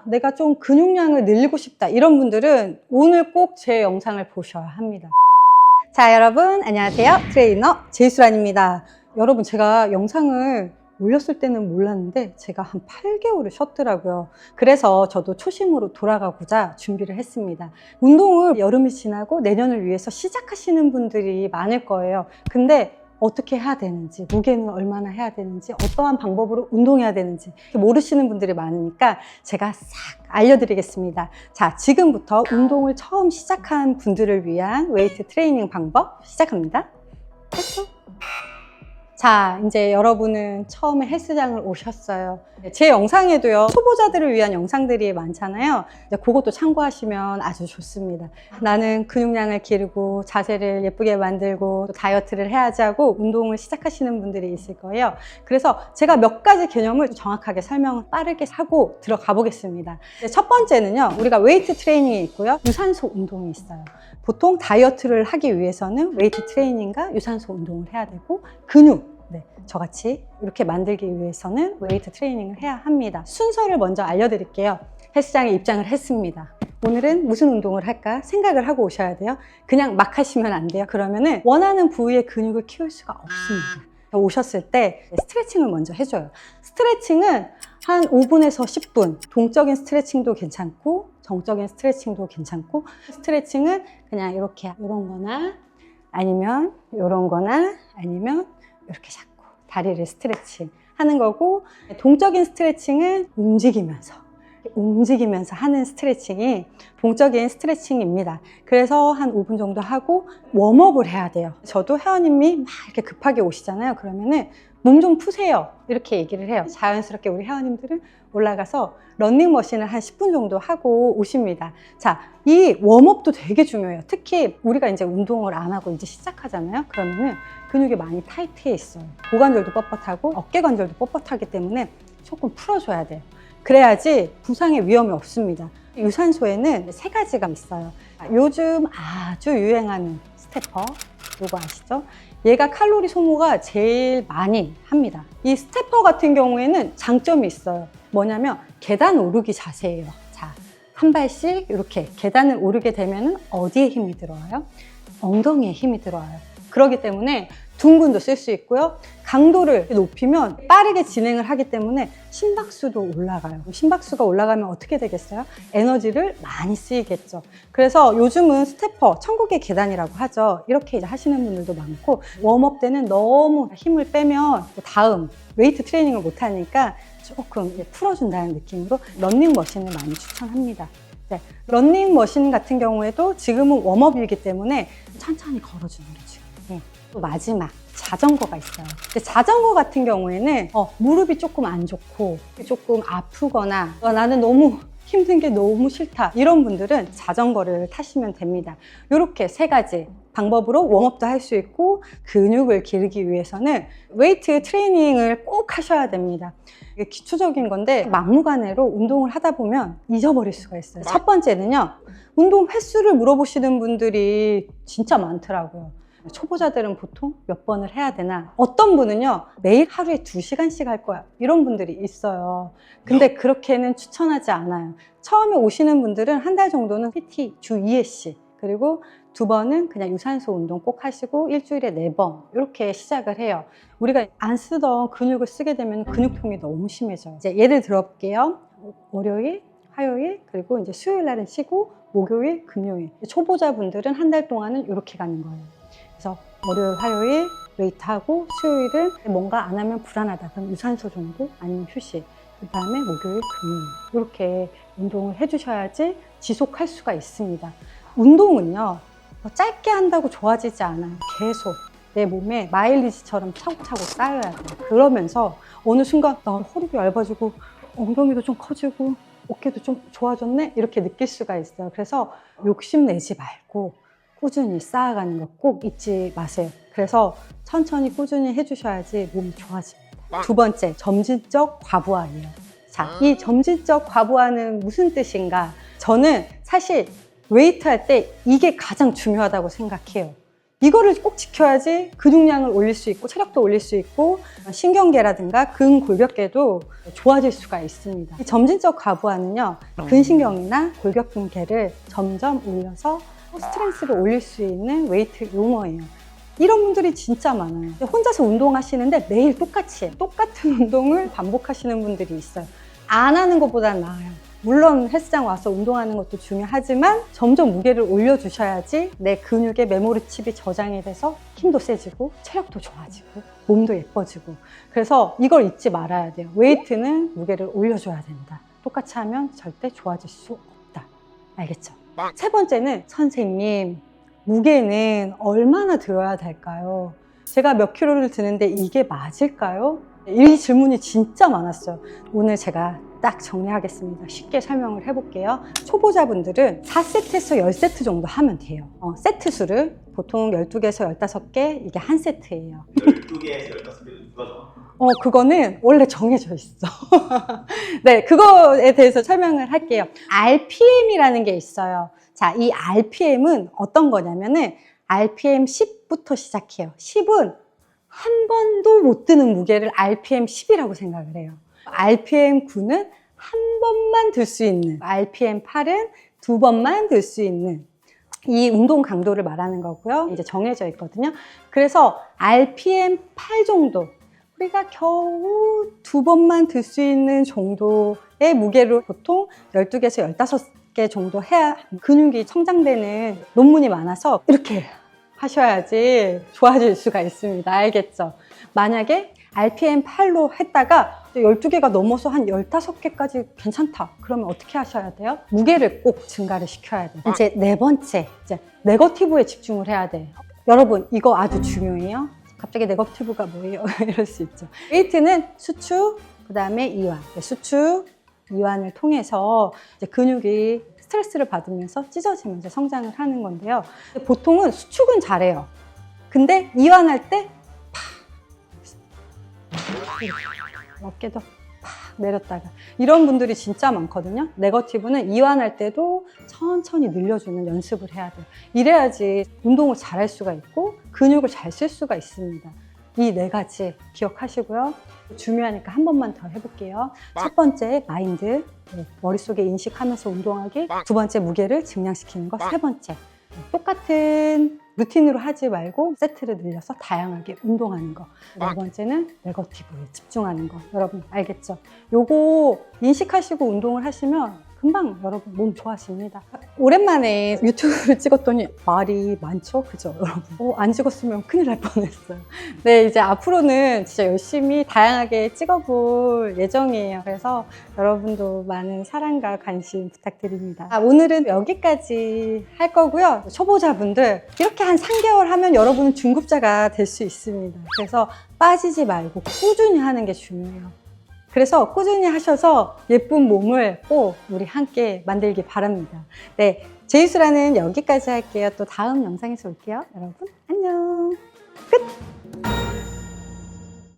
내가 좀 근육량을 늘리고 싶다 이런 분들은 오늘 꼭 제 영상을 보셔야 합니다. 자, 여러분 안녕하세요. 트레이너 제이수란입니다. 여러분, 제가 영상을 올렸을 때는 몰랐는데 제가 한 8개월을 쉬었더라고요. 그래서 저도 초심으로 돌아가고자 준비를 했습니다. 운동을 여름이 지나고 내년을 위해서 시작하시는 분들이 많을 거예요. 근데 어떻게 해야 되는지, 무게는 얼마나 해야 되는지, 어떠한 방법으로 운동해야 되는지 모르시는 분들이 많으니까 제가 싹 알려드리겠습니다. 자, 지금부터 운동을 처음 시작한 분들을 위한 웨이트 트레이닝 방법 시작합니다. 자, 이제 여러분은 처음에 헬스장을 오셨어요. 제 영상에도요, 초보자들을 위한 영상들이 많잖아요. 이제 그것도 참고하시면 아주 좋습니다. 나는 근육량을 기르고 자세를 예쁘게 만들고 또 다이어트를 해야지 하고 운동을 시작하시는 분들이 있을 거예요. 그래서 제가 몇 가지 개념을 정확하게 설명을 빠르게 하고 들어가 보겠습니다. 첫 번째는요, 우리가 웨이트 트레이닝이 있고요, 유산소 운동이 있어요. 보통 다이어트를 하기 위해서는 웨이트 트레이닝과 유산소 운동을 해야 되고, 근육, 저같이 이렇게 만들기 위해서는 웨이트 트레이닝을 해야 합니다. 순서를 먼저 알려드릴게요. 헬스장에 입장을 했습니다. 오늘은 무슨 운동을 할까 생각을 하고 오셔야 돼요. 그냥 막 하시면 안 돼요. 그러면은 원하는 부위의 근육을 키울 수가 없습니다. 오셨을 때 스트레칭을 먼저 해줘요. 스트레칭은 한 5분에서 10분, 동적인 스트레칭도 괜찮고 정적인 스트레칭도 괜찮고, 스트레칭은 그냥 이렇게 이런 거나 아니면 이런 거나 아니면 이렇게 잡고 다리를 스트레칭 하는 거고, 동적인 스트레칭은 움직이면서 하는 스트레칭이 동적인 스트레칭입니다. 그래서 한 5분 정도 하고 웜업을 해야 돼요. 저도 회원님이 막 이렇게 급하게 오시잖아요. 그러면은 몸 좀 푸세요 이렇게 얘기를 해요. 자연스럽게 우리 회원님들은 올라가서 러닝머신을 한 10분 정도 하고 오십니다. 자, 이 웜업도 되게 중요해요. 특히 우리가 이제 운동을 안 하고 이제 시작하잖아요. 그러면은 근육이 많이 타이트해 있어요. 고관절도 뻣뻣하고 어깨관절도 뻣뻣하기 때문에 조금 풀어줘야 돼요. 그래야지 부상의 위험이 없습니다. 유산소에는 3가지가 있어요. 요즘 아주 유행하는 스태퍼, 이거 아시죠? 얘가 칼로리 소모가 제일 많이 합니다. 이 스태퍼 같은 경우에는 장점이 있어요. 뭐냐면 계단 오르기 자세예요. 자, 한 발씩 이렇게 계단을 오르게 되면 어디에 힘이 들어와요? 엉덩이에 힘이 들어와요. 그렇기 때문에 둥근도 쓸 수 있고요. 강도를 높이면 빠르게 진행을 하기 때문에 심박수도 올라가요. 심박수가 올라가면 어떻게 되겠어요? 에너지를 많이 쓰이겠죠. 그래서 요즘은 스태퍼, 천국의 계단이라고 하죠. 이렇게 이제 하시는 분들도 많고, 웜업 때는 너무 힘을 빼면 다음 웨이트 트레이닝을 못 하니까 조금 풀어준다는 느낌으로 러닝머신을 많이 추천합니다. 네, 러닝머신 같은 경우에도 지금은 웜업이기 때문에 천천히 걸어주는 게 중요해요. 또 마지막 자전거가 있어요. 근데 자전거 같은 경우에는 무릎이 조금 안 좋고 조금 아프거나 나는 너무 힘든 게 너무 싫다 이런 분들은 자전거를 타시면 됩니다. 이렇게 3가지 방법으로 웜업도 할 수 있고, 근육을 기르기 위해서는 웨이트 트레이닝을 꼭 하셔야 됩니다. 이게 기초적인 건데 막무가내로 운동을 하다 보면 잊어버릴 수가 있어요. 첫 번째는요, 운동 횟수를 물어보시는 분들이 진짜 많더라고요. 초보자들은 보통 몇 번을 해야 되나? 어떤 분은요, 매일 하루에 2시간씩 할 거야 이런 분들이 있어요. 근데 그렇게는 추천하지 않아요. 처음에 오시는 분들은 한 달 정도는 PT 주 2회씩, 그리고 2번은 그냥 유산소 운동 꼭 하시고 일주일에 4번 이렇게 시작을 해요. 우리가 안 쓰던 근육을 쓰게 되면 근육통이 너무 심해져요. 이제 예를 들어볼게요. 월요일, 화요일, 그리고 이제 수요일 날은 쉬고 목요일, 금요일. 초보자분들은 한 달 동안은 이렇게 가는 거예요. 그래서 월요일, 화요일 웨이트하고, 수요일은 뭔가 안 하면 불안하다 그럼 유산소 정도 아니면 휴식, 그 다음에 목요일, 금요일 이렇게 운동을 해주셔야지 지속할 수가 있습니다. 운동은요, 짧게 한다고 좋아지지 않아요. 계속 내 몸에 마일리지처럼 차곡차곡 쌓여야 돼요. 그러면서 어느 순간 나 허리도 얇아지고 엉덩이도 좀 커지고 어깨도 좀 좋아졌네 이렇게 느낄 수가 있어요. 그래서 욕심내지 말고 꾸준히 쌓아가는 거 꼭 잊지 마세요. 그래서 천천히 꾸준히 해주셔야지 몸이 좋아집니다. 2번째, 점진적 과부하예요. 자, 이 점진적 과부하는 무슨 뜻인가? 저는 사실 웨이트 할 때 이게 가장 중요하다고 생각해요. 이거를 꼭 지켜야지 근육량을 올릴 수 있고 체력도 올릴 수 있고 신경계라든가 근골격계도 좋아질 수가 있습니다. 이 점진적 과부하는요, 근신경이나 골격근계를 점점 올려서 스트렝스를 올릴 수 있는 웨이트 용어예요. 이런 분들이 진짜 많아요. 혼자서 운동하시는데 매일 똑같이 해요. 똑같은 운동을 반복하시는 분들이 있어요. 안 하는 것보다는 나아요. 물론 헬스장 와서 운동하는 것도 중요하지만 점점 무게를 올려주셔야지 내 근육의 메모리 칩이 저장이 돼서 힘도 세지고 체력도 좋아지고 몸도 예뻐지고. 그래서 이걸 잊지 말아야 돼요. 웨이트는 무게를 올려줘야 된다. 똑같이 하면 절대 좋아질 수 없다. 알겠죠? 세 번째는 선생님, 무게는 얼마나 들어야 될까요? 제가 몇 킬로를 드는데 이게 맞을까요? 이 질문이 진짜 많았어요. 오늘 제가 딱 정리하겠습니다. 쉽게 설명을 해볼게요. 초보자분들은 4세트에서 10세트 정도 하면 돼요. 세트 수를 보통 12개에서 15개, 이게 한 세트예요. 12개에서 15개는 누가 정해? 그거는 원래 정해져 있어. 네, 그거에 대해서 설명을 할게요. RPM이라는 게 있어요. 자, 이 RPM은 어떤 거냐면은 RPM 10부터 시작해요. 10은 한 번도 못 드는 무게를 RPM 10이라고 생각을 해요. RPM 9는 한 번만 들 수 있는, RPM 8은 두 번만 들 수 있는 이 운동 강도를 말하는 거고요. 이제 정해져 있거든요. 그래서 RPM 8 정도, 우리가 겨우 두 번만 들 수 있는 정도의 무게로 보통 12개에서 15개 정도 해야 근육이 성장되는 논문이 많아서 이렇게 하셔야지 좋아질 수가 있습니다. 알겠죠? 만약에 RPM 8로 했다가 12개가 넘어서 한 15개까지 괜찮다. 그러면 어떻게 하셔야 돼요? 무게를 꼭 증가를 시켜야 돼요. 이제 네 번째, 이제 네거티브에 집중을 해야 돼요. 여러분, 이거 아주 중요해요. 갑자기 네거티브가 뭐예요? 이럴 수 있죠. 웨이트는 수축, 그 다음에 이완. 수축, 이완을 통해서 이제 근육이 스트레스를 받으면서 찢어지면서 성장을 하는 건데요. 보통은 수축은 잘해요. 근데 이완할 때 어깨도 팍 내렸다가 이런 분들이 진짜 많거든요. 네거티브는 이완할 때도 천천히 늘려주는 연습을 해야 돼요. 이래야지 운동을 잘할 수가 있고 근육을 잘 쓸 수가 있습니다. 이 네 가지 기억하시고요. 중요하니까 한 번만 더 해볼게요. 첫 번째, 마인드. 머릿속에 인식하면서 운동하기. 두 번째, 무게를 증량시키는 거. 세 번째, 똑같은 루틴으로 하지 말고 세트를 늘려서 다양하게 운동하는 거. 네 번째는 네거티브에 집중하는 거. 여러분 알겠죠? 요거 인식하시고 운동을 하시면 금방 여러분 몸 좋아집니다. 오랜만에 유튜브를 찍었더니 말이 많죠? 그죠? 여러분 안 찍었으면 큰일 날 뻔했어요. 네, 이제 앞으로는 진짜 열심히 다양하게 찍어볼 예정이에요. 그래서 여러분도 많은 사랑과 관심 부탁드립니다. 오늘은 여기까지 할 거고요. 초보자분들 이렇게 한 3개월 하면 여러분은 중급자가 될 수 있습니다. 그래서 빠지지 말고 꾸준히 하는 게 중요해요. 그래서 꾸준히 하셔서 예쁜 몸을 꼭 우리 함께 만들기 바랍니다. 네, 제이수라는 여기까지 할게요. 또 다음 영상에서 올게요. 여러분 안녕. 끝!